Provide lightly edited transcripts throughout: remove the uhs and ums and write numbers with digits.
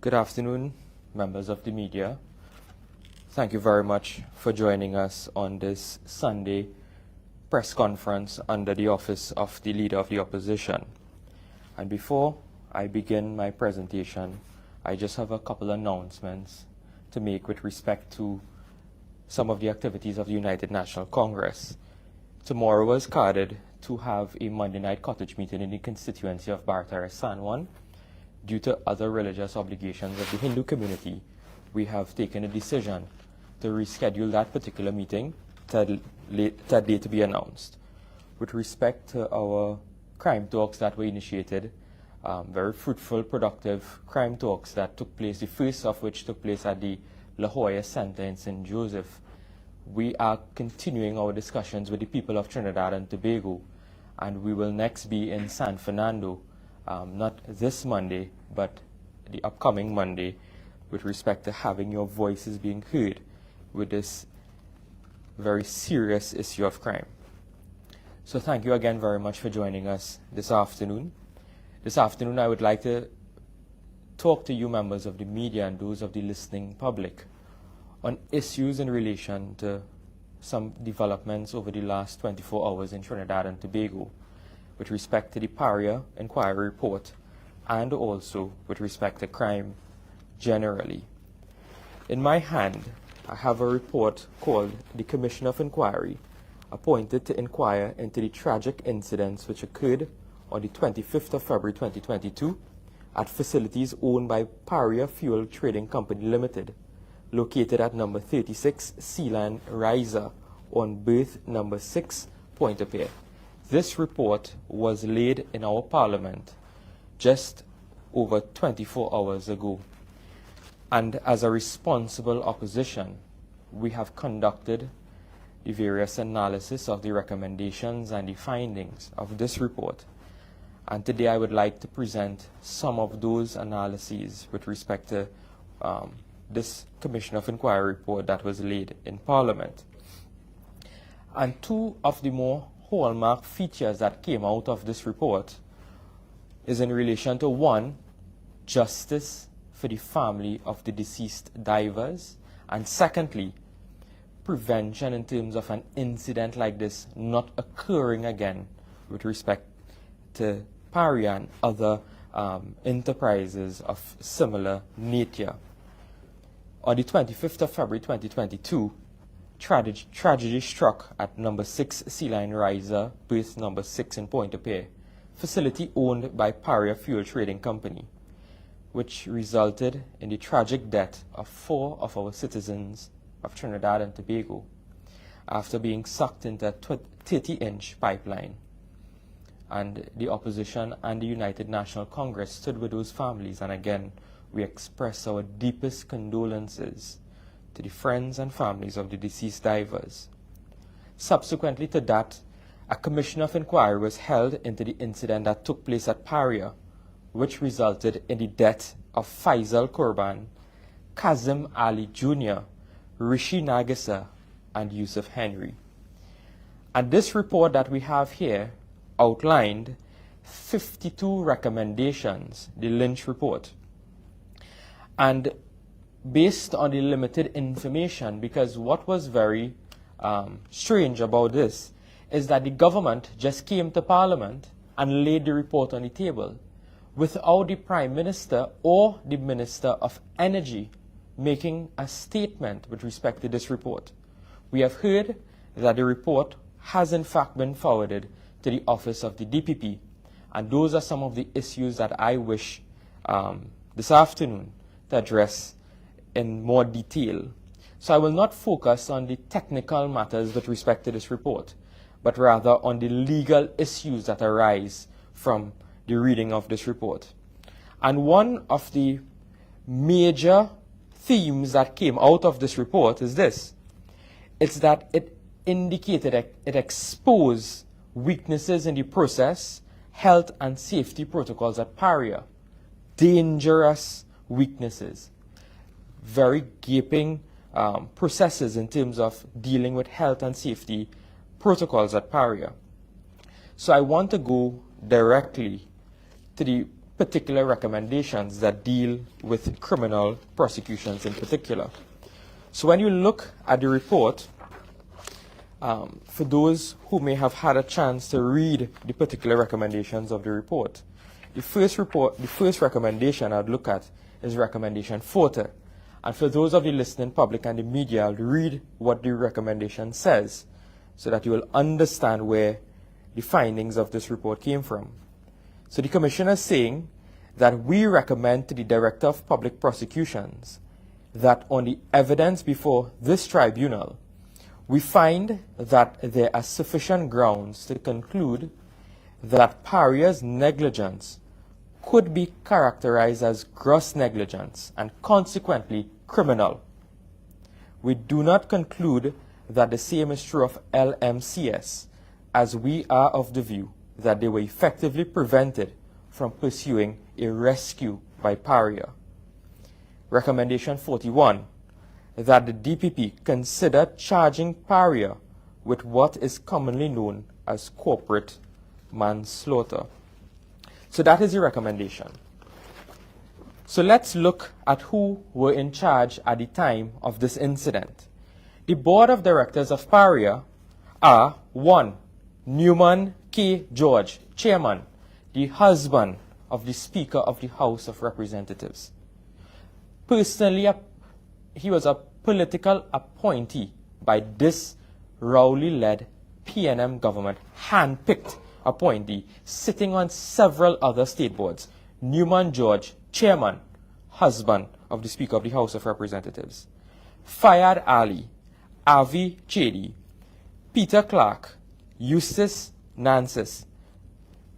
Good afternoon, members of the media. Thank you very much for joining us on this Sunday press conference under the office of the Leader of the Opposition. And before I begin my presentation, I just have a couple of announcements to make with respect to some of the activities of the United National Congress. Tomorrow is carded to have a Monday night cottage meeting in the constituency of Bartara San Juan. Due to other religious obligations of the Hindu community, we have taken a decision to reschedule that particular meeting to that date to be announced. With respect to our crime talks that were initiated, very fruitful, productive crime talks that took place, the first of which took place at the La Jolla Center in St. Joseph. We are continuing our discussions with the people of Trinidad and Tobago, and we will next be in San Fernando, not this Monday, but the upcoming Monday, with respect to having your voices being heard with this very serious issue of crime. So thank you again very much for joining us this afternoon. This afternoon I would like to talk to you members of the media and those of the listening public on issues in relation to some developments over the last 24 hours in Trinidad and Tobago with respect to the Paria inquiry report and also with respect to crime generally. In my hand, I have a report called the Commission of Inquiry, appointed to inquire into the tragic incidents which occurred on the 25th of February 2022 at facilities owned by Paria Fuel Trading Company Limited, located at number 36 Sealand Riser on berth number 6, Pointe-a-Pierre. This report was laid in our Parliament just over 24 hours ago. And as a responsible opposition, we have conducted the various analysis of the recommendations and the findings of this report. And today I would like to present some of those analyses with respect to this Commission of Inquiry report that was laid in Parliament. And two of the more hallmark features that came out of this report is in relation to, one, justice for the family of the deceased divers, and secondly, prevention in terms of an incident like this not occurring again with respect to Paria and other enterprises of similar nature. On the 25th of February 2022, tragedy struck at number 6 Sea Line Riser, berth number 6 in Pointe-a-Pierre, facility owned by Paria Fuel Trading Company, which resulted in the tragic death of 4 of our citizens of Trinidad and Tobago after being sucked into a 30-inch pipeline. And the opposition and the United National Congress stood with those families, and again, we express our deepest condolences to the friends and families of the deceased divers. Subsequently to that, a commission of inquiry was held into the incident that took place at Paria, which resulted in the death of Faisal Kurban, Kazim Ali Jr., Rishi Nagisa, and Yusuf Henry. And this report that we have here outlined 52 recommendations, the Lynch report. And based on the limited information, because what was very strange about this is that the government just came to Parliament and laid the report on the table without the Prime Minister or the Minister of Energy making a statement with respect to this report. We have heard that the report has in fact been forwarded to the office of the DPP, and those are some of the issues that I wish this afternoon to address in more detail. So I will not focus on the technical matters with respect to this report, but rather on the legal issues that arise from the reading of this report. And one of the major themes that came out of this report is this. It's that it indicated, it exposed weaknesses in the process, health and safety protocols at Paria. Dangerous weaknesses. Very gaping processes in terms of dealing with health and safety protocols at Paria. So I want to go directly to the particular recommendations that deal with criminal prosecutions in particular. So when you look at the report, for those who may have had a chance to read the particular recommendations of the report, the first recommendation I'd look at is recommendation 40. And for those of the listening public and the media, I'll read what the recommendation says so that you will understand where the findings of this report came from. So the Commissioner is saying that we recommend to the Director of Public Prosecutions that on the evidence before this tribunal, we find that there are sufficient grounds to conclude that Paria's negligence could be characterized as gross negligence and consequently criminal. We do not conclude that the same is true of LMCS, as we are of the view that they were effectively prevented from pursuing a rescue by Paria. Recommendation 41, that the DPP consider charging Paria with what is commonly known as corporate manslaughter. So that is the recommendation. So let's look at who were in charge at the time of this incident. The board of directors of Paria are 1. Newman K. George, chairman, the husband of the Speaker of the House of Representatives. Personally, he was a political appointee by this Rowley-led PNM government, hand-picked appointee, sitting on several other state boards. Newman George, chairman, husband of the Speaker of the House of Representatives. Fayad Ali, Avi Chedi, Peter Clark, Eustace Nancis,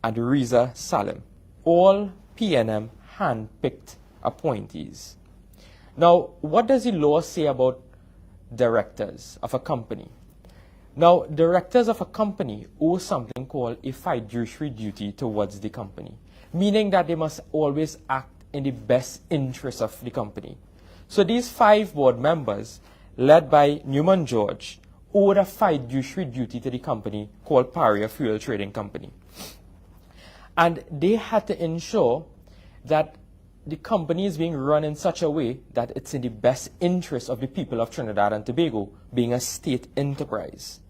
and Riza Salim, all PNM hand-picked appointees. Now, what does the law say about directors of a company? Now, directors of a company owe something called a fiduciary duty towards the company, meaning that they must always act in the best interest of the company. So these 5 board members, led by Newman George, owed a fiduciary duty to the company called Paria Fuel Trading Company. And they had to ensure that the company is being run in such a way that it's in the best interest of the people of Trinidad and Tobago, being a state enterprise.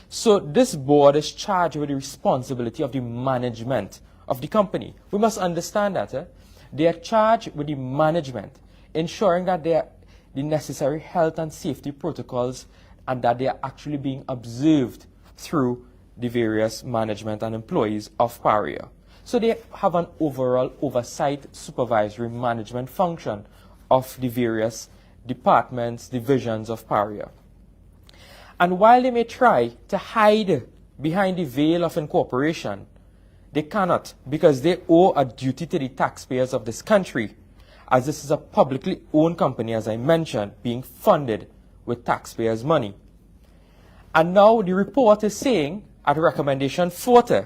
So this board is charged with the responsibility of the management of the company. We must understand that. They are charged with the management, ensuring that there are the necessary health and safety protocols and that they are actually being observed through the various management and employees of Paria. So they have an overall oversight, supervisory management function of the various departments, divisions of Paria. And while they may try to hide behind the veil of incorporation, they cannot, because they owe a duty to the taxpayers of this country, as this is a publicly owned company, as I mentioned, being funded with taxpayers' money. And now the report is saying, at recommendation 40,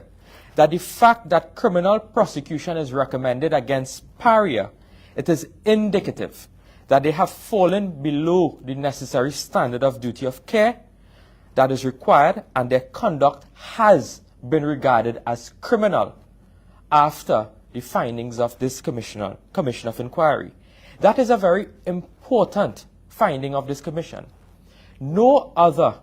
that the fact that criminal prosecution is recommended against Paria, it is indicative that they have fallen below the necessary standard of duty of care that is required, and their conduct has been regarded as criminal after the findings of this commission of inquiry. That is a very important finding of this commission. No other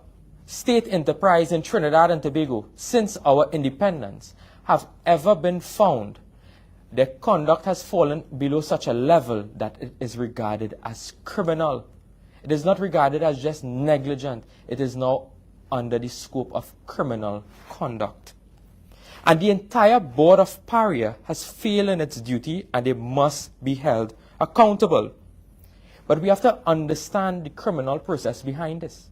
state enterprise in Trinidad and Tobago since our independence have ever been found their conduct has fallen below such a level that it is regarded as criminal. It is not regarded as just negligent. It is now under the scope of criminal conduct. And the entire board of Paria has failed in its duty, and they must be held accountable. But we have to understand the criminal process behind this.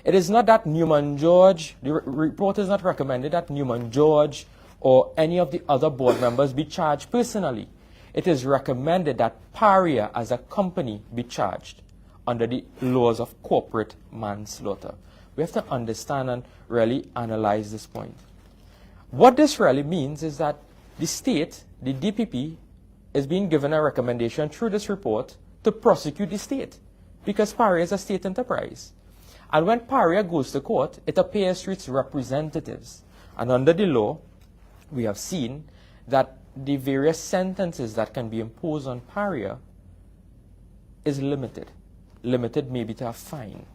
It is not that Newman George, the report is not recommended that Newman George or any of the other board members be charged personally. It is recommended that Paria as a company be charged under the laws of corporate manslaughter. We have to understand and really analyze this point. What this really means is that the state, the DPP, is being given a recommendation through this report to prosecute the state, because Paria is a state enterprise. And when Paria goes to court, it appears to its representatives. And under the law, we have seen that the various sentences that can be imposed on pariah is limited. Limited maybe to a fine.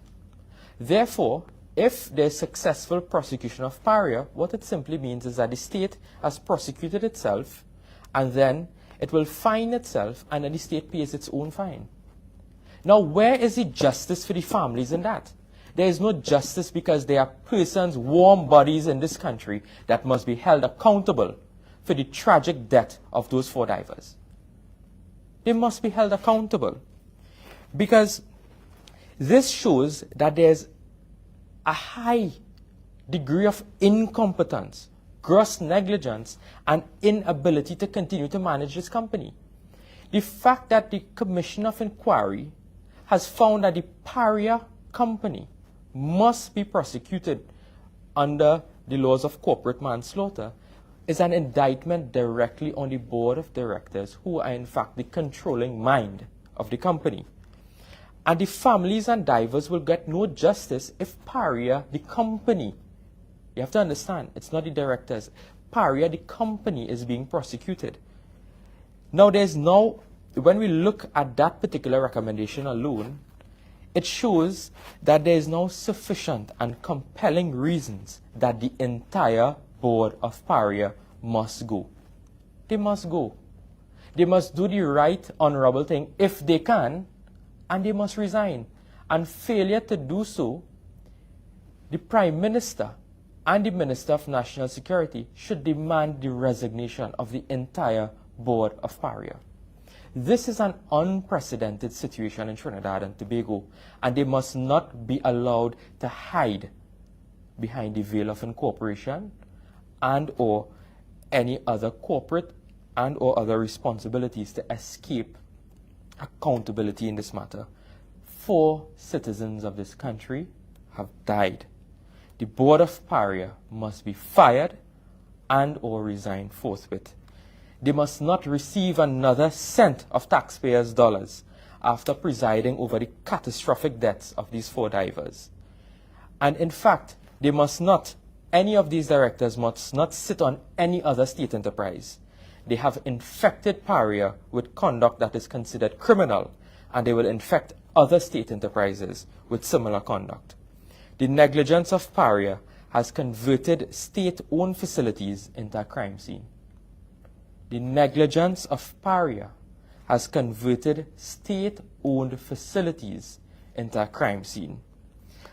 Therefore, if there's successful prosecution of pariah, what it simply means is that the state has prosecuted itself, and then it will fine itself, and then the state pays its own fine. Now, where is the justice for the families in that? There is no justice because there are persons, warm bodies in this country that must be held accountable for the tragic death of those 4 divers. They must be held accountable because this shows that there's a high degree of incompetence, gross negligence, and inability to continue to manage this company. The fact that the Commission of Inquiry has found that the pariah company must be prosecuted under the laws of corporate manslaughter is an indictment directly on the board of directors, who are in fact the controlling mind of the company. And the families and divers will get no justice if pariah, the company, you have to understand, it's not the directors, pariah, the company, is being prosecuted. Now, when we look at that particular recommendation alone, it shows that there is now sufficient and compelling reasons that the entire board of pariah must go. They must go. They must do the right, honorable thing if they can, and they must resign. And failure to do so, the Prime Minister and the Minister of National Security should demand the resignation of the entire board of pariah. This is an unprecedented situation in Trinidad and Tobago, and they must not be allowed to hide behind the veil of incorporation and or any other corporate and or other responsibilities to escape accountability in this matter. 4 citizens of this country have died. The board of pariah must be fired and or resign forthwith. They must not receive another cent of taxpayers' dollars after presiding over the catastrophic deaths of these 4 divers. And in fact, any of these directors must not sit on any other state enterprise. They have infected pariah with conduct that is considered criminal, and they will infect other state enterprises with similar conduct. The negligence of pariah has converted state-owned facilities into a crime scene. The negligence of pariah has converted state-owned facilities into a crime scene.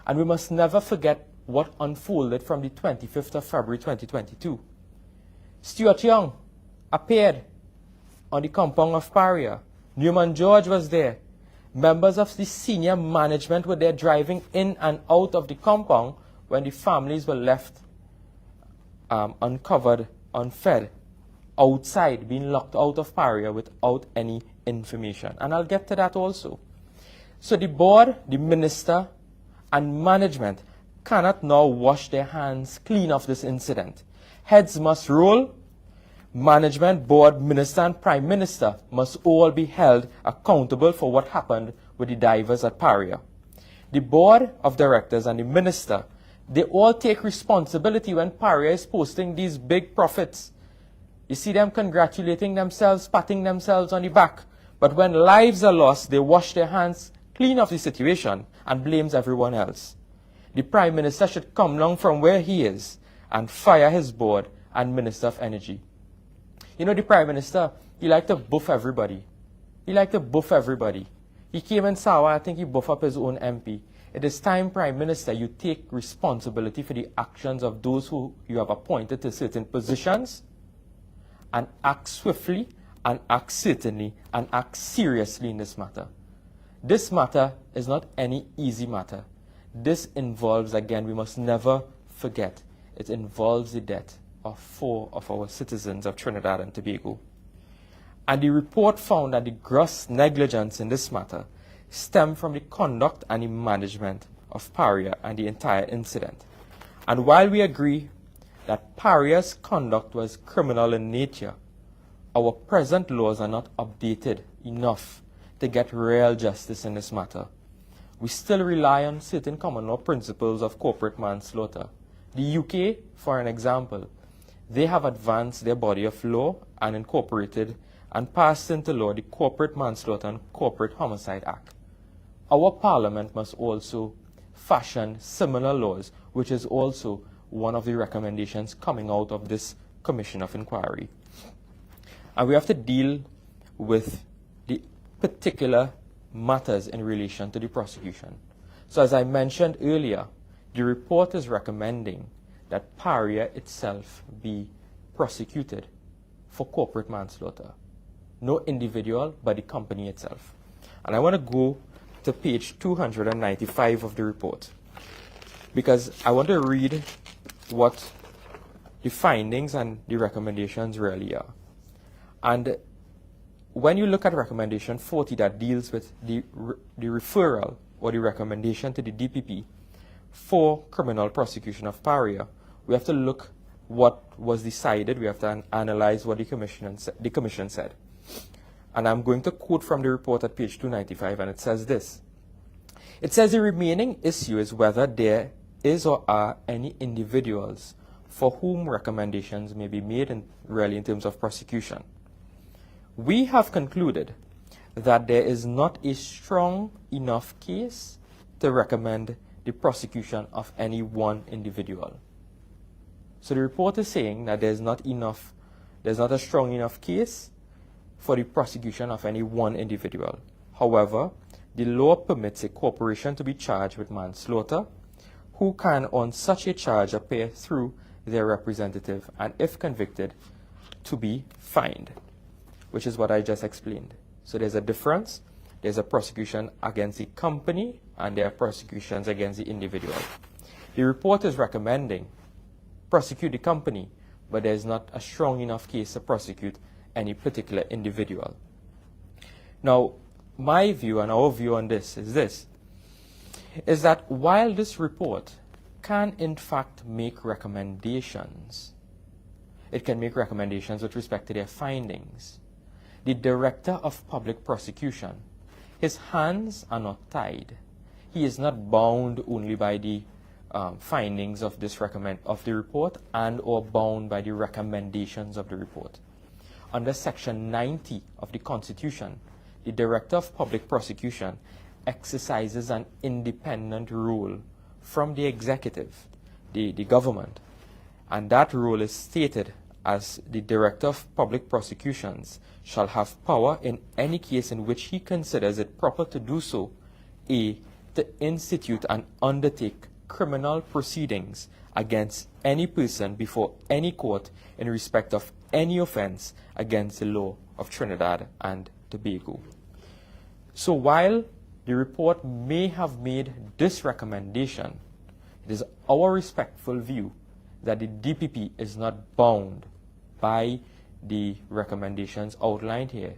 And we must never forget what unfolded from the 25th of February 2022. Stuart Young appeared on the compound of pariah. Newman George was there. Members of the senior management were there driving in and out of the compound when the families were left uncovered, unfed, outside, being locked out of pariah without any information. And I'll get to that also. So the board, the minister, and management cannot now wash their hands clean of this incident. Heads must roll. Management, board, minister, and prime minister must all be held accountable for what happened with the divers at pariah. The board of directors and the minister, they all take responsibility when pariah is posting these big profits. You see them congratulating themselves, patting themselves on the back. But when lives are lost, they wash their hands clean of the situation and blames everyone else. The Prime Minister should come down from where he is and fire his board and Minister of Energy. You know, the Prime Minister, he liked to buff everybody. He came in Sawa, I think he buffed up his own MP. It is time, Prime Minister, you take responsibility for the actions of those who you have appointed to certain positions, and act swiftly, and act certainly, and act seriously in this matter. This matter is not any easy matter. This involves, again, we must never forget, it involves the death of 4 of our citizens of Trinidad and Tobago. And the report found that the gross negligence in this matter stemmed from the conduct and the management of pariah and the entire incident. And while we agree that pariah's conduct was criminal in nature, our present laws are not updated enough to get real justice in this matter. We still rely on certain common law principles of corporate manslaughter. The UK, for an example, they have advanced their body of law and incorporated and passed into law the Corporate Manslaughter and Corporate Homicide Act. Our Parliament must also fashion similar laws, which is also one of the recommendations coming out of this Commission of Inquiry. And we have to deal with the particular matters in relation to the prosecution. So as I mentioned earlier, the report is recommending that Paria itself be prosecuted for corporate manslaughter. No individual, but the company itself. And I want to go to page 295 of the report, because I want to read what the findings and the recommendations really are. And when you look at recommendation 40 that deals with the referral or the recommendation to the DPP for criminal prosecution of Paria, we have to look what was decided. We have to analyze what the commission said. And I'm going to quote from the report at page 295, and it says this. It says the remaining issue is whether there is or are any individuals for whom recommendations may be made in terms of prosecution. We have concluded that there is not a strong enough case to recommend the prosecution of any one individual. So the report is saying that there's not a strong enough case for the prosecution of any one individual. However, the law permits a corporation to be charged with manslaughter, who can on such a charge appear through their representative, and if convicted, to be fined, which is what I just explained. So there's a difference. There's a prosecution against the company, and there are prosecutions against the individual. The report is recommending prosecute the company, but there's not a strong enough case to prosecute any particular individual. Now, my view and our view on this is that while this report can in fact make recommendations, it can make recommendations with respect to their findings. The Director of Public Prosecution, his hands are not tied. He is not bound only by the findings of the report and or bound by the recommendations of the report. Under Section 90 of the Constitution, the Director of Public Prosecution exercises an independent role from the executive, the government, and that role is stated as the Director of Public Prosecutions shall have power in any case in which he considers it proper to do so, A, to institute and undertake criminal proceedings against any person before any court in respect of any offense against the law of Trinidad and Tobago. So while the report may have made this recommendation, it is our respectful view that the DPP is not bound by the recommendations outlined here,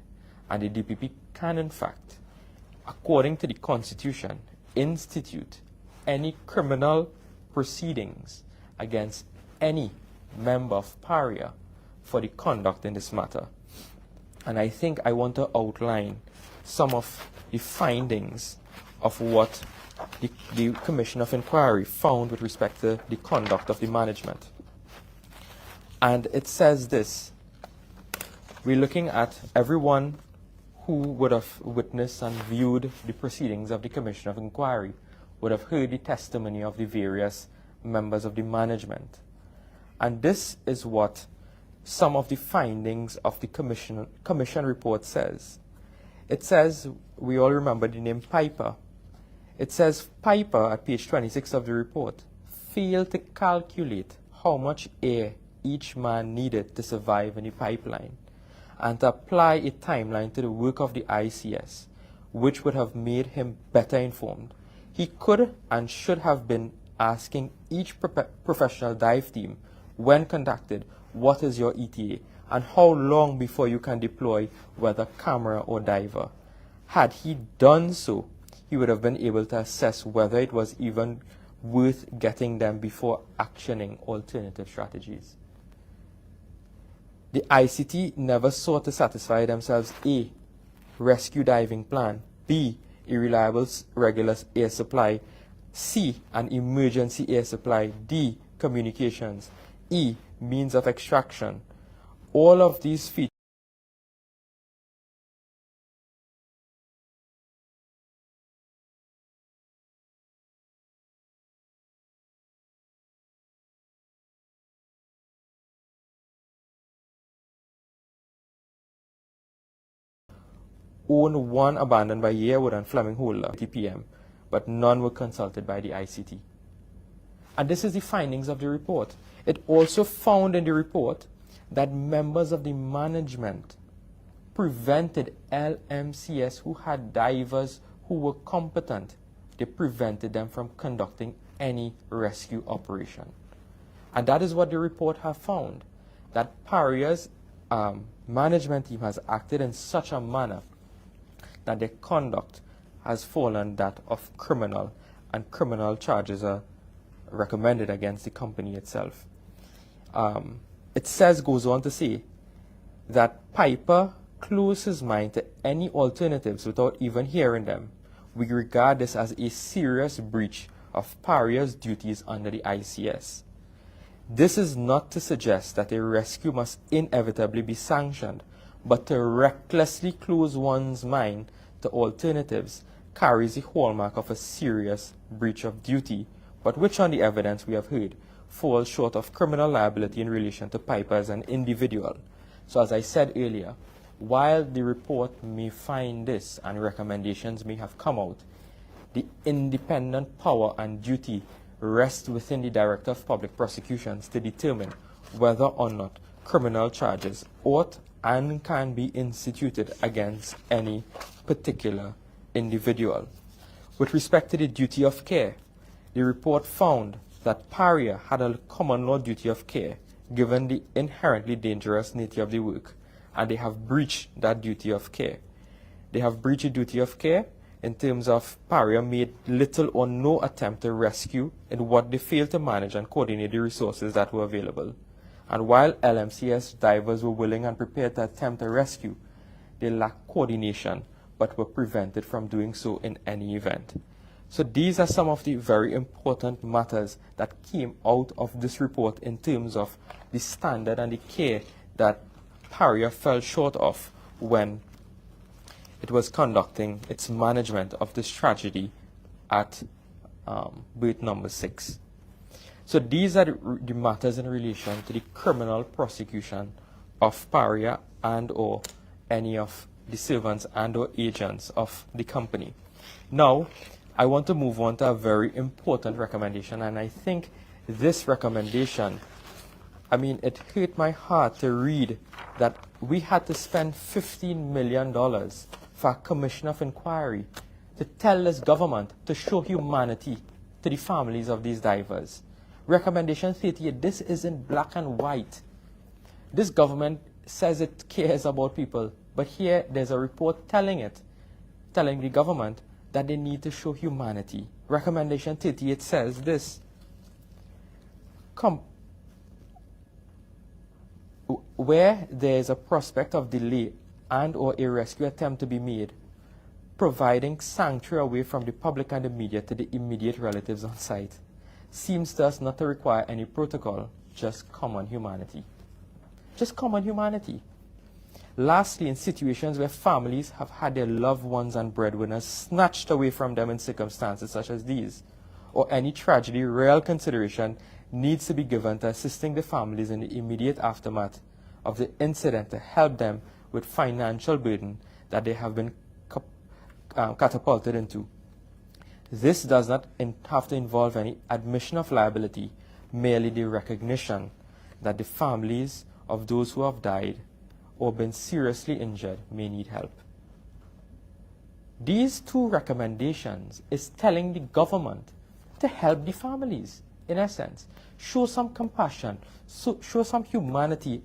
and the DPP can in fact, according to the Constitution, institute any criminal proceedings against any member of Paria for the conduct in this matter. And I think I want to outline some of the findings of what the Commission of Inquiry found with respect to the conduct of the management. And it says this: we're looking at everyone who would have witnessed and viewed the proceedings of the Commission of Inquiry, would have heard the testimony of the various members of the management. And this is what some of the findings of the commission report says. It says, we all remember the name Piper. It says Piper, at page 26 of the report, failed to calculate how much air each man needed to survive in the pipeline, and to apply a timeline to the work of the ICS, which would have made him better informed. He could and should have been asking each professional dive team, when conducted, what is your ETA, and how long before you can deploy, whether camera or diver. Had he done so, he would have been able to assess whether it was even worth getting them before actioning alternative strategies. The ICT never sought to satisfy themselves: A, rescue diving plan; B, a reliable regular air supply; C, an emergency air supply; D, communications; E, means of extraction. All of these features own one abandoned by Yearwood and Fleming Holder, TPM, but none were consulted by the ICT. And this is the findings of the report. It also found in the report that members of the management prevented LMCS who had divers who were competent. They prevented them from conducting any rescue operation. And that is what the report have found, that Paria's management team has acted in such a manner that their conduct has fallen that of criminal, and criminal charges are recommended against the company itself. It goes on to say that Piper closed his mind to any alternatives without even hearing them. We regard this as a serious breach of Paria's duties under the ICS. This is not to suggest that a rescue must inevitably be sanctioned, but to recklessly close one's mind to alternatives carries the hallmark of a serious breach of duty, but which, on the evidence we have heard, falls short of criminal liability in relation to Piper as an individual. So as I said earlier, while the report may find this and recommendations may have come out, the independent power and duty rests within the Director of Public Prosecutions to determine whether or not criminal charges ought and can be instituted against any particular individual. With respect to the duty of care, the report found that Paria had a common law duty of care given the inherently dangerous nature of the work, and they have breached that duty of care. They have breached the duty of care in terms of Paria made little or no attempt to rescue in what they failed to manage and coordinate the resources that were available. And while LMCS divers were willing and prepared to attempt a rescue, they lacked coordination but were prevented from doing so in any event. So these are some of the very important matters that came out of this report in terms of the standard and the care that Paria fell short of when it was conducting its management of this tragedy at berth number 6. So these are the matters in relation to the criminal prosecution of Paria and or any of the servants and or agents of the company. Now, I want to move on to a very important recommendation, and I think this recommendation, it hurt my heart to read that we had to spend $15 million for a commission of inquiry to tell this government to show humanity to the families of these divers. Recommendation 38, this isn't black and white. This government says it cares about people, but here there's a report telling the government that they need to show humanity. Recommendation 38 says this: where there is a prospect of delay and or a rescue attempt to be made, providing sanctuary away from the public and the media to the immediate relatives on site seems to us not to require any protocol, just common humanity. Just common humanity. Lastly, in situations where families have had their loved ones and breadwinners snatched away from them in circumstances such as these, or any tragedy, real consideration needs to be given to assisting the families in the immediate aftermath of the incident to help them with financial burden that they have been catapulted into. This does not have to involve any admission of liability, merely the recognition that the families of those who have died or been seriously injured may need help. These two recommendations is telling the government to help the families, in essence. Show some compassion, show some humanity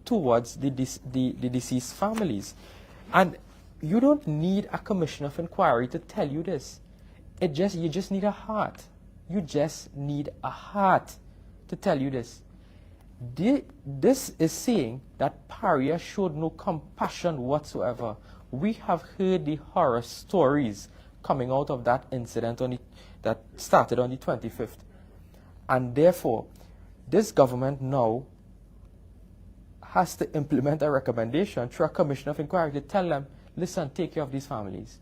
towards the deceased families. And you don't need a commission of inquiry to tell you this. You just need a heart. You just need a heart to tell you this. This is saying that Paria showed no compassion whatsoever. We have heard the horror stories coming out of that incident that started on the 25th. And therefore, this government now has to implement a recommendation through a commission of inquiry to tell them, listen, take care of these families.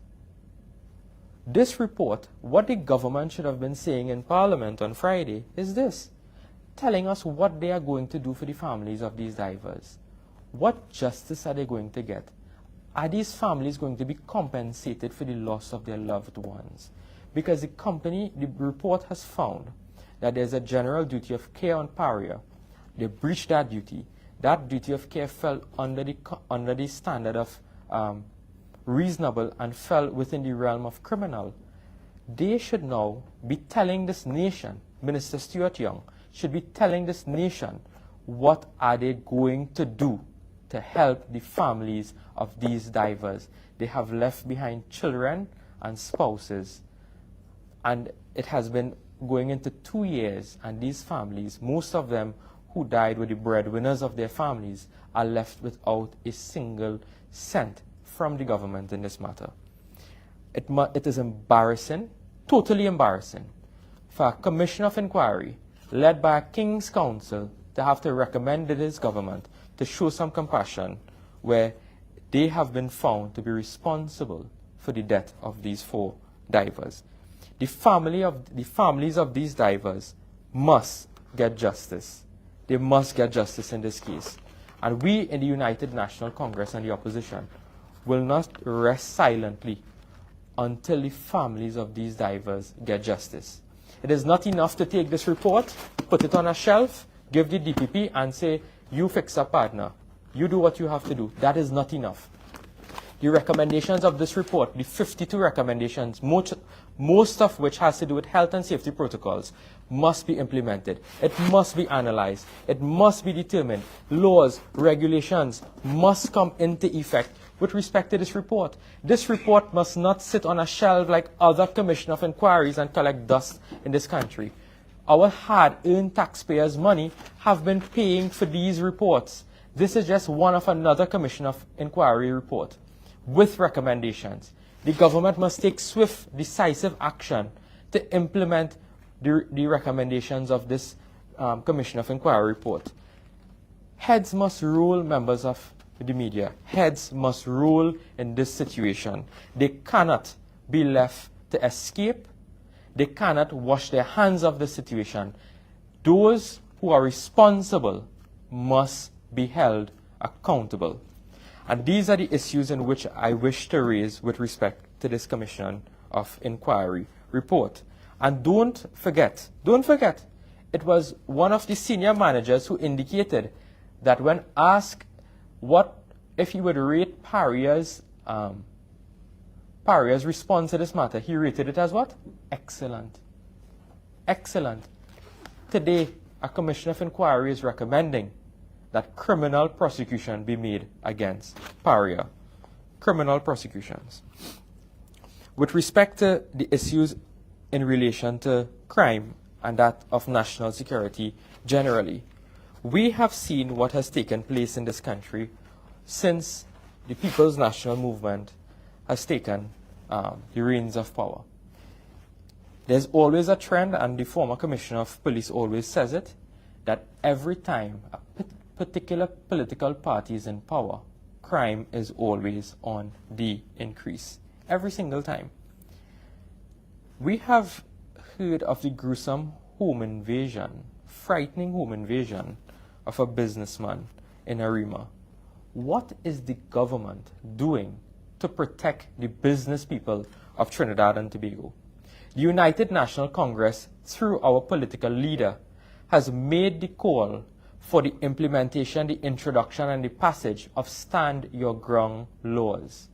This report, what the government should have been saying in Parliament on Friday, is this, telling us what they are going to do for the families of these divers. What justice are they going to get? Are these families going to be compensated for the loss of their loved ones? Because the report has found that there's a general duty of care on Paria. They breached that duty. That duty of care fell under the standard of reasonable and fell within the realm of criminal. They should now be telling this nation, Minister Stuart Young, should be telling this nation what are they going to do to help the families of these divers. They have left behind children and spouses, and it has been going into 2 years, and these families, most of them who died were the breadwinners of their families, are left without a single cent from the government in this matter. It is embarrassing, totally embarrassing, for a commission of inquiry led by a King's Council to have to recommend to this government to show some compassion where they have been found to be responsible for the death of these 4 divers. The families of these divers must get justice. They must get justice in this case. And we in the United National Congress and the opposition will not rest silently until the families of these divers get justice. It is not enough to take this report, put it on a shelf, give the DPP and say, you fix a partner. You do what you have to do. That is not enough. The recommendations of this report, the 52 recommendations, most of which has to do with health and safety protocols, must be implemented. It must be analyzed. It must be determined. Laws, regulations must come into effect with respect to this report. This report must not sit on a shelf like other commission of inquiries and collect dust in this country. Our hard-earned taxpayers' money have been paying for these reports. This is just one of another commission of inquiry report with recommendations. The government must take swift, decisive action to implement the recommendations of this commission of inquiry report. Heads must rule, members of the media. Heads must rule in this situation. They cannot be left to escape. They cannot wash their hands of the situation. Those who are responsible must be held accountable. And these are the issues in which I wish to raise with respect to this Commission of Inquiry report. And don't forget, it was one of the senior managers who indicated that when asked what if he would rate Paria's response to this matter, he rated it as what? Excellent. Excellent. Today, a Commission of Inquiry is recommending that criminal prosecution be made against Paria. Criminal prosecutions. With respect to the issues in relation to crime and that of national security generally, we have seen what has taken place in this country since the People's National Movement has taken the reins of power. There's always a trend, and the former Commissioner of Police always says it, that every time a particular political party is in power, crime is always on the increase. Every single time. We have heard of the gruesome home invasion, frightening home invasion of a businessman in Arima. What is the government doing to protect the business people of Trinidad and Tobago? The United National Congress, through our political leader, has made the call for the implementation, the introduction, and the passage of Stand Your Ground laws.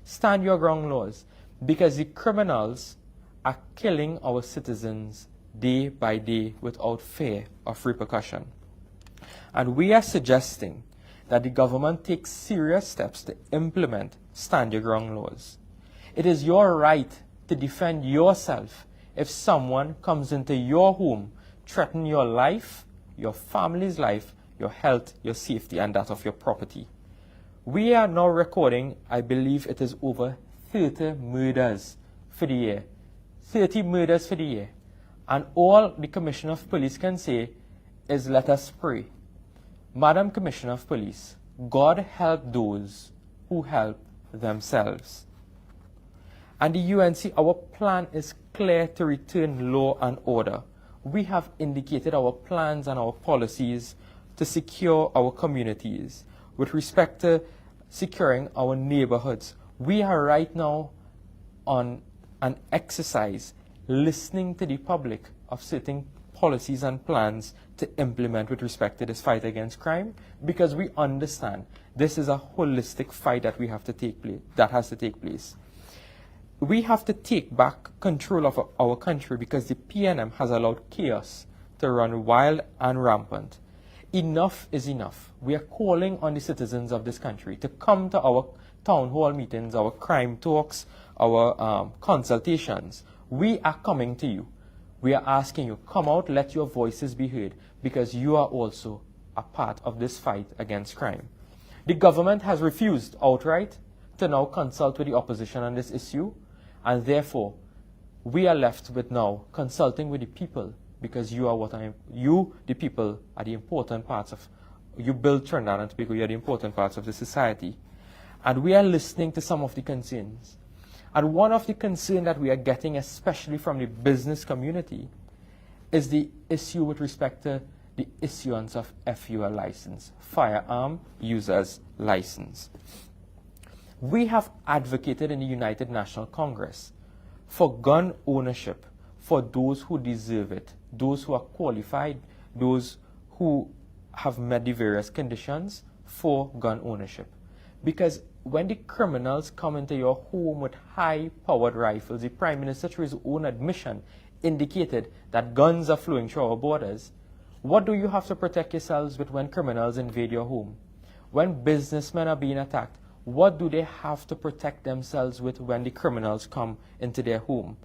Stand Your Ground laws, because the criminals are killing our citizens day by day without fear of repercussion. And we are suggesting that the government takes serious steps to implement Stand Your Ground laws. It is your right to defend yourself if someone comes into your home, threaten your life, your family's life, your health, your safety, and that of your property. We are now recording, I believe it is over 30 murders for the year. 30 murders for the year. And all the Commissioner of Police can say is let us pray. Madam Commissioner of Police, God help those who help themselves. And the UNC, our plan is clear to return law and order. We have indicated our plans and our policies to secure our communities with respect to securing our neighborhoods. We are right now on an exercise listening to the public of certain policies and plans to implement with respect to this fight against crime, because we understand this is a holistic fight that we have to take place, that has to take place. We have to take back control of our country because the PNM has allowed chaos to run wild and rampant. Enough is enough. We are calling on the citizens of this country to come to our town hall meetings, our crime talks, our consultations. We are coming to you. We are asking you, come out, let your voices be heard, because you are also a part of this fight against crime. The government has refused outright to now consult with the opposition on this issue, and therefore we are left with now consulting with the people, because you, the people, are the important parts of, you build Trinidad and Tobago, you are the important parts of the society. And we are listening to some of the concerns. And one of the concerns that we are getting, especially from the business community, is the issue with respect to the issuance of FUL license, firearm users license. We have advocated in the United National Congress for gun ownership for those who deserve it, those who are qualified, those who have met the various conditions for gun ownership. Because when the criminals come into your home with high-powered rifles, the Prime Minister, through his own admission, indicated that guns are flowing through our borders. What do you have to protect yourselves with when criminals invade your home? When businessmen are being attacked, what do they have to protect themselves with when the criminals come into their home?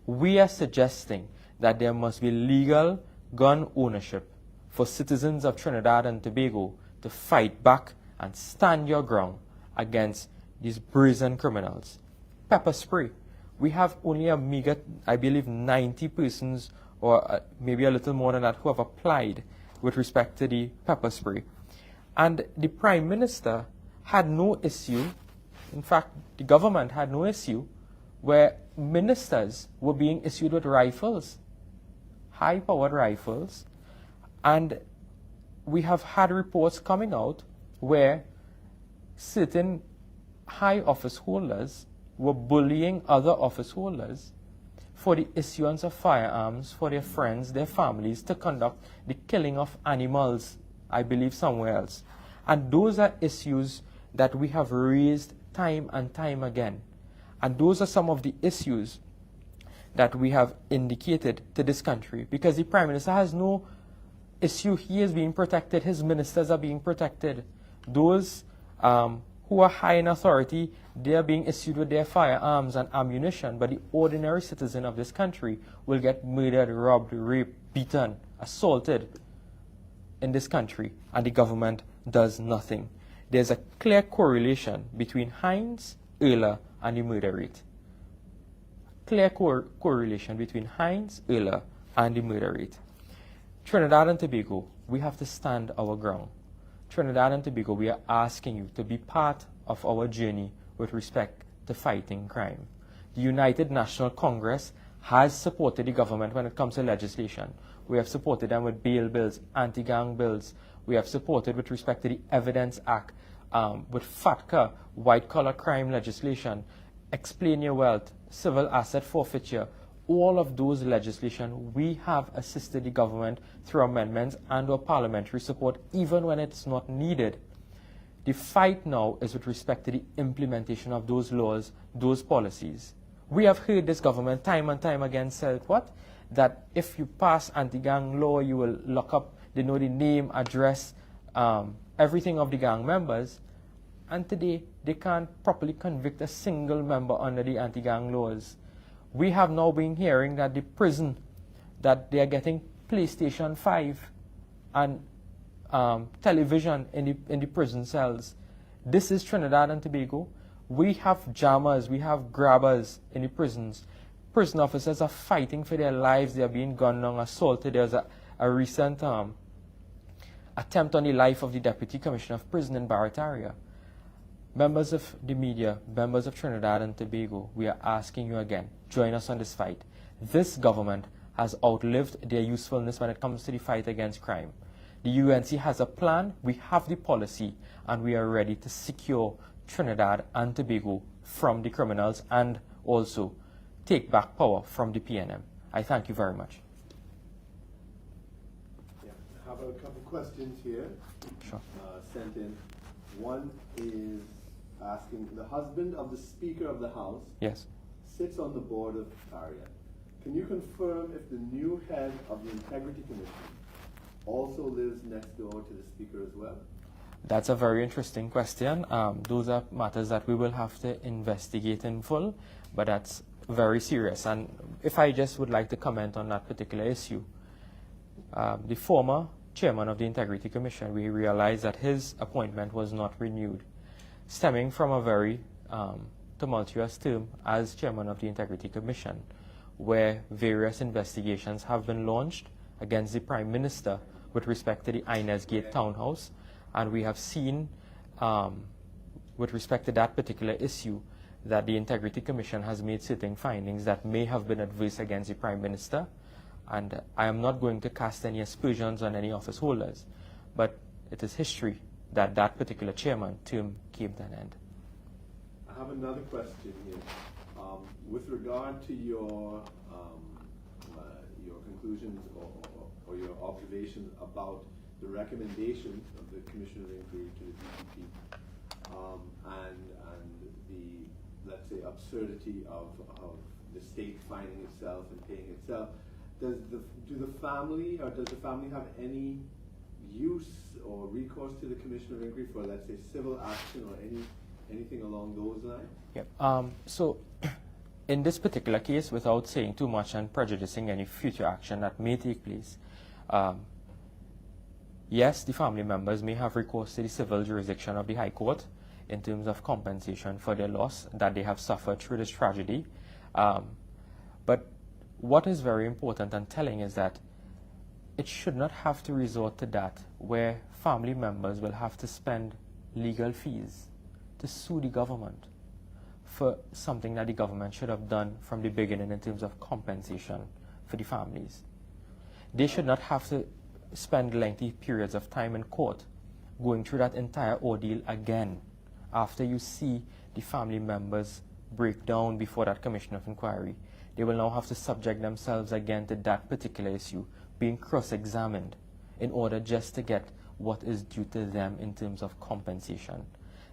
We are suggesting that there must be legal gun ownership for citizens of Trinidad and Tobago to fight back and stand your ground against these brazen criminals. Pepper spray. We have only a meager, I believe, 90 persons, or maybe a little more than that, who have applied with respect to the pepper spray. And the Prime Minister had no issue, in fact, the government had no issue, where ministers were being issued with rifles, high-powered rifles, and we have had reports coming out where certain high office holders were bullying other office holders for the issuance of firearms for their friends, their families, to conduct the killing of animals, I believe somewhere else. And those are issues that we have raised time and time again. And those are some of the issues that we have indicated to this country, because the Prime Minister has no issue. He is being protected. His ministers are being protected. Those who are high in authority, they are being issued with their firearms and ammunition, but the ordinary citizen of this country will get murdered, robbed, raped, beaten, assaulted in this country, and the government does nothing. There's a clear correlation between Hines, Euler, and the murder rate. Clear correlation between Hines, Euler, and the murder rate. Trinidad and Tobago, we have to stand our ground. Trinidad and Tobago, we are asking you to be part of our journey with respect to fighting crime. The United National Congress has supported the government when it comes to legislation. We have supported them with bail bills, anti-gang bills. We have supported with respect to the Evidence Act, with FATCA, white-collar crime legislation, Explain Your Wealth, civil asset forfeiture. All of those legislation, we have assisted the government through amendments and or parliamentary support, even when it's not needed. The fight now is with respect to the implementation of those laws, those policies. We have heard this government time and time again say what? That if you pass anti-gang law, you will lock up, they know the name, address, everything of the gang members. And today, they can't properly convict a single member under the anti-gang laws. We have now been hearing that the prison, that they are getting PlayStation 5 and television in the prison cells. This is Trinidad and Tobago. We have jammers, we have grabbers in the prisons. Prison officers are fighting for their lives. They are being gunned down, assaulted. There's a recent attempt on the life of the Deputy Commissioner of Prison in Barataria. Members of the media, members of Trinidad and Tobago, we are asking you again, join us on this fight. This government has outlived their usefulness when it comes to the fight against crime. The UNC has a plan, we have the policy, and we are ready to secure Trinidad and Tobago from the criminals and also take back power from the PNM. I thank you very much. Yeah, I have a couple questions here. Sure. Sent in. One is asking, the husband of the Speaker of the House Yes. sits on the board of ARIA. Can you confirm if the new head of the Integrity Commission also lives next door to the Speaker as well? That's a very interesting question. Those are matters that we will have to investigate in full, but that's very serious. And if I just would like to comment on that particular issue, the former chairman of the Integrity Commission, we realized that his appointment was not renewed, stemming from a very tumultuous term as chairman of the Integrity Commission, where various investigations have been launched against the Prime Minister with respect to the Inez Gate Townhouse. And we have seen, with respect to that particular issue, that the Integrity Commission has made certain findings that may have been adverse against the Prime Minister. And I am not going to cast any aspersions on any office holders, but it is history that that particular chairman term came to an end. I have another question here. With regard to your conclusions or your observations about the recommendations of the Commission of Inquiry to the DPP and the, let's say, absurdity of the state finding itself and paying itself, does the family have any use or recourse to the Commission of Inquiry for, let's say, civil action or anything along those lines? Yep. So in this particular case, without saying too much and prejudicing any future action that may take place, yes, the family members may have recourse to the civil jurisdiction of the High Court in terms of compensation for their loss that they have suffered through this tragedy. But what is very important and telling is that it should not have to resort to that where family members will have to spend legal fees to sue the government for something that the government should have done from the beginning in terms of compensation for the families. They should not have to spend lengthy periods of time in court going through that entire ordeal again after you see the family members break down before that Commission of Inquiry. They will now have to subject themselves again to that particular issue, being cross-examined in order just to get what is due to them in terms of compensation.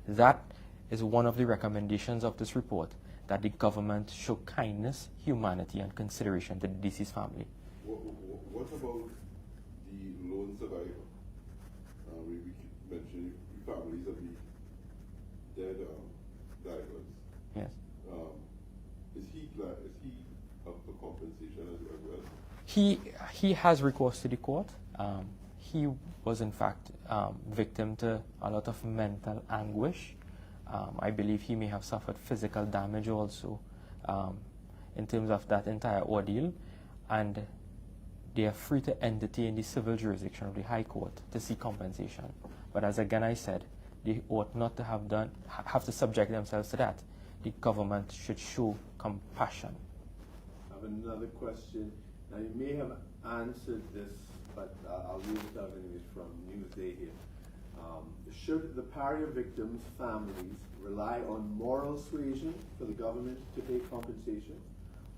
That is one of the recommendations of this report, that the government show kindness, humanity, and consideration to the deceased family. What about the lone survivor? We keep mentioning the families of the dead divers. Yes. Is he up for compensation as well? He has recourse to the court. He was in fact victim to a lot of mental anguish. I believe he may have suffered physical damage also in terms of that entire ordeal, and they are free to entertain the civil jurisdiction of the High Court to seek compensation. But as again I said, they ought not to have to subject themselves to that. The government should show compassion. I have another question. Now you may have answered this, but I'll read it out anyway from Newsday here. Should the Paria victims' families rely on moral suasion for the government to pay compensation,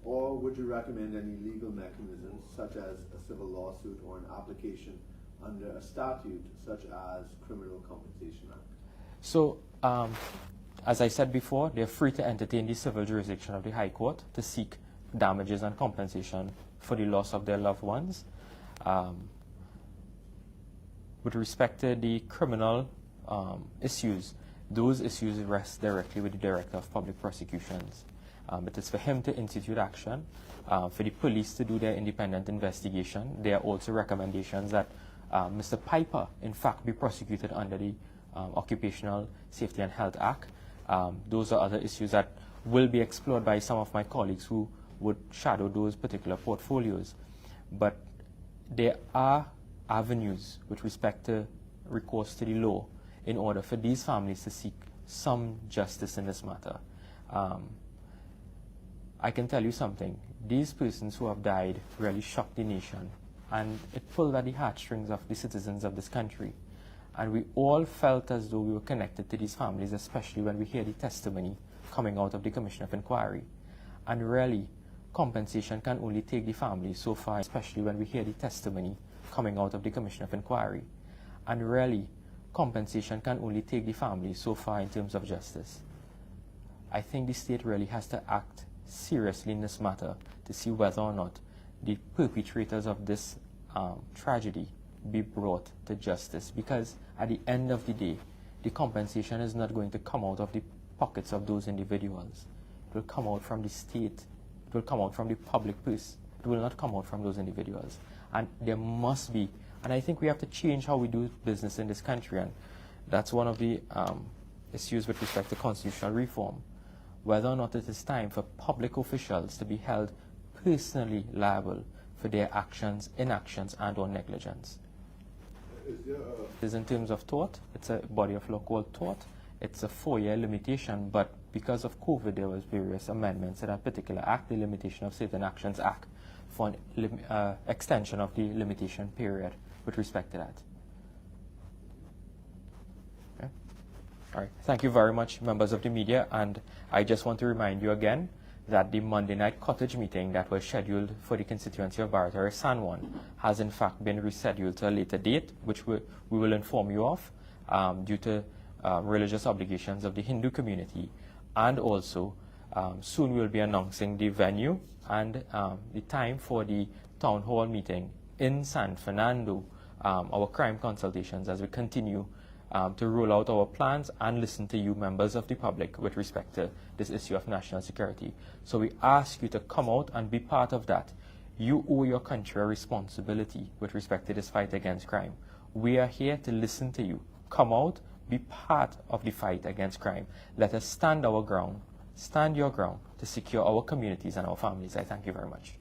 or would you recommend any legal mechanisms such as a civil lawsuit or an application under a statute such as Criminal Compensation Act? So, as I said before, they're free to entertain the civil jurisdiction of the High Court to seek damages and compensation for the loss of their loved ones. With respect to the criminal issues, those issues rest directly with the Director of Public Prosecutions. It is for him to institute action, for the police to do their independent investigation. There are also recommendations that Mr. Piper, in fact, be prosecuted under the Occupational Safety and Health Act. Those are other issues that will be explored by some of my colleagues who would shadow those particular portfolios. But there are avenues with respect to recourse to the law in order for these families to seek some justice in this matter. I can tell you something. These persons who have died really shocked the nation, and it pulled at the heartstrings of the citizens of this country. And we all felt as though we were connected to these families, especially when we hear the testimony coming out of the Commission of Inquiry. And really, compensation can only take the families so far, especially when we hear the testimony coming out of the Commission of Inquiry. And really, compensation can only take the families so far in terms of justice. I think the state really has to act seriously in this matter to see whether or not the perpetrators of this tragedy be brought to justice, because at the end of the day, the compensation is not going to come out of the pockets of those individuals. It will come out from the state. It will come out from the public purse. It will not come out from those individuals. And there must be, and I think we have to change how we do business in this country, and that's one of the issues with respect to constitutional reform, whether or not it is time for public officials to be held personally liable for their actions, inactions, and or negligence. Is in terms of tort, it's a body of law called tort. It's a 4-year limitation, but because of COVID, there was various amendments to that particular act, the Limitation of Certain Actions Act, for an extension of the limitation period with respect to that. Okay. All right. Thank you very much, members of the media, and I just want to remind you again that the Monday night cottage meeting that was scheduled for the constituency of Barataria San Juan has in fact been rescheduled to a later date, which we will inform you of due to religious obligations of the Hindu community. And also, soon we'll be announcing the venue and the time for the town hall meeting in San Fernando, our crime consultations, as we continue to roll out our plans and listen to you, members of the public, with respect to this issue of national security. So we ask you to come out and be part of that. You owe your country a responsibility with respect to this fight against crime. We are here to listen to you. Come out, be part of the fight against crime. Let us stand our ground, stand your ground to secure our communities and our families. I thank you very much.